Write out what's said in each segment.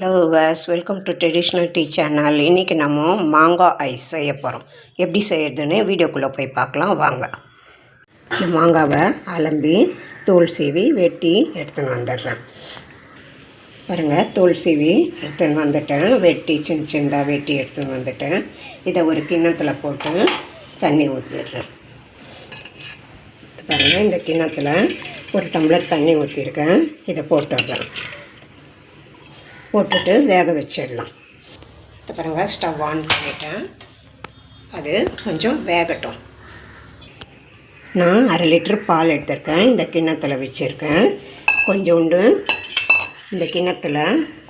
Hello was welcome to traditional tea channel. இன்றைக்கி நம்ம மாங்காய் ஐஸ் செய்ய போகிறோம். எப்படி செய்யறதுன்னு வீடியோக்குள்ளே போய் பார்க்கலாம் வாங்க. இந்த மாங்காவை அலம்பி தோல் சீவி வெட்டி எடுத்துன்னு வந்துடுறேன். பாருங்கள், தோல் சீவி எடுத்துன்னு வந்துட்டேன். வெட்டி சின்ன சின்னதாக வெட்டி எடுத்துன்னு வந்துட்டேன். இதை ஒரு கிண்ணத்தில் போட்டு தண்ணி ஊற்றிடுறேன். பாருங்கள், இந்த கிண்ணத்தில் ஒரு டம்ளர் தண்ணி ஊற்றிருக்கேன். இதை போட்டுடுறேன். போட்டுட்டு வேக வச்சிடலாம். பாருங்கள், ஸ்டவ் ஆன் பண்ணிட்டேன். அது கொஞ்சம் வேகட்டும். நான் 1/2 லிட்டர் பால் எடுத்திருக்கேன். இந்த கிண்ணத்தில் வச்சுருக்கேன். கொஞ்சோண்டு இந்த கிண்ணத்தில்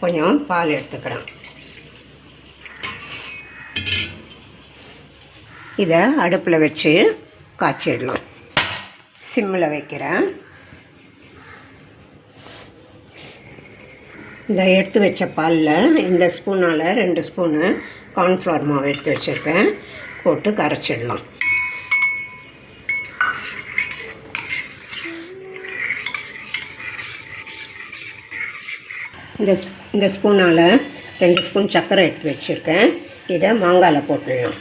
கொஞ்சம் பால் எடுத்துக்கிறேன். இதை அடுப்பில் வச்சு காய்ச்சிடலாம். சிம்மில் வைக்கிறேன். இந்த எடுத்து வச்ச பாலில் இந்த ஸ்பூனால் 2 ஸ்பூனு கார்ன்ஃப்ளவர் மாவு எடுத்து வச்சுருக்கேன். போட்டு கரைச்சிடலாம். இந்த ஸ்பூனால் 2 ஸ்பூன் சர்க்கரை எடுத்து வச்சுருக்கேன். இதை மாங்காயில் போட்டுடலாம்.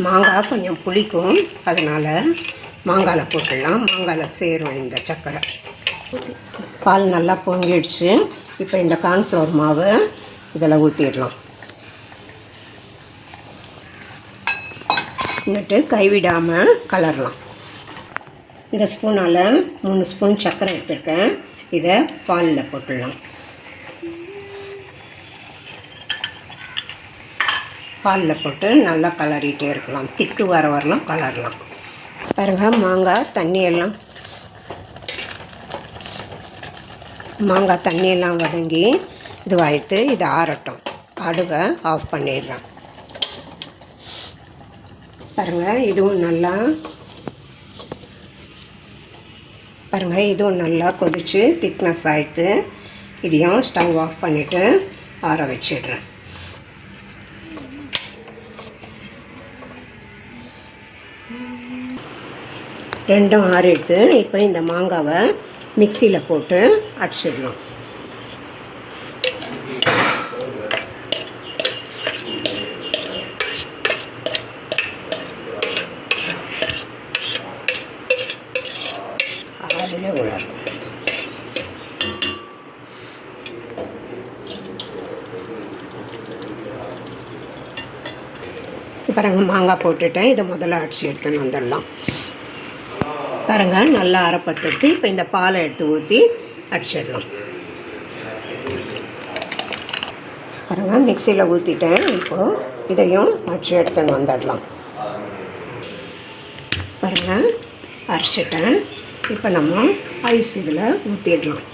மாங்காய் கொஞ்சம் புளிக்கும், அதனால் மாங்காயில் போட்டுடலாம். மாங்காயில் சேரும் இந்த சர்க்கரை. பால் நல்லா பொங்கிடுச்சு. இப்போ இந்த கார்ன்ஃப்ளவர் மாவு இதில் ஊற்றிடலாம். എന്നിട്ട് கைவிடாமல் கலரலாம். இந்த ஸ்பூனால் 3 ஸ்பூன் சர்க்கரை எடுத்துருக்கேன். இதை பாலில் போட்டுடலாம். பாலில் போட்டு நல்லா கலரிகிட்டே இருக்கலாம். திக்கு வர வரலாம் கலரலாம். பாருங்கள், மாங்காய் தண்ணியெல்லாம் வதங்கி இதுவாகிட்டு இது ஆறட்டும். அடுப்பை ஆஃப் பண்ணிடுறேன். பாருங்கள், இதுவும் நல்லா கொதித்து திக்னஸ் ஆகிட்டு இதையும் ஸ்டவ் ஆஃப் பண்ணிவிட்டு ஆற வச்சிடுறேன். ரெண்டும் ஆறிடுத்து. இப்போ இந்த மாங்காவை மிக்சியில் போட்டு அடிச்சிடலாம். அதில் விழாது. பாருங்கள், மாங்காய் போட்டுட்டேன். இதை முதல்ல அடித்து எடுத்துன்னு வந்துடலாம். பாருங்கள், நல்லா அரைப்பட்டுடுத்து. இப்போ இந்த பாலை எடுத்து ஊற்றி அடிச்சிடலாம். பாருங்கள், மிக்சியில் ஊற்றிட்டேன். இப்போது இதையும் அடித்து எடுத்துன்னு வந்துடலாம். பாருங்கள், அரைச்சிட்டேன். இப்போ நம்ம ஐஸ் இதில் ஊற்றிடலாம்.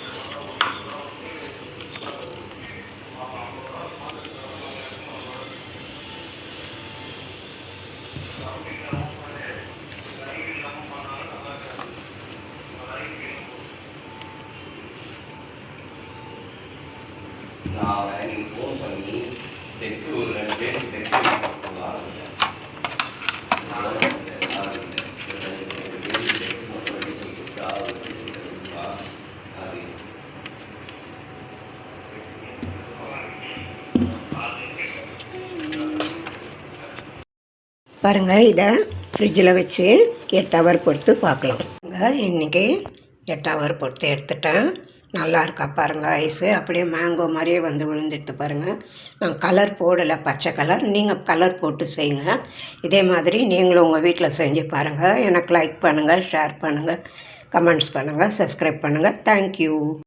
பாருங்கள், இதை ஃப்ரிட்ஜில் வச்சு 8 ஹவர் பொறுத்து பார்க்கலாம். இன்றைக்கி 8 ஹவர் பொறுத்து எடுத்துட்டேன். நல்லா இருக்கா பாருங்கள். ஐஸு அப்படியே மேங்கோ மாதிரியே வந்து விழுந்துடுத்து. பாருங்கள், நான் கலர் போடலை, பச்சை கலர். நீங்கள் கலர் போட்டு செய்யுங்க. இதே மாதிரி நீங்களும் உங்கள் வீட்டில் செஞ்சு பாருங்கள். எனக்கு லைக் பண்ணுங்கள், ஷேர் பண்ணுங்கள், கமெண்ட்ஸ் பண்ணுங்கள், சப்ஸ்கிரைப் பண்ணுங்கள். தேங்க்யூ.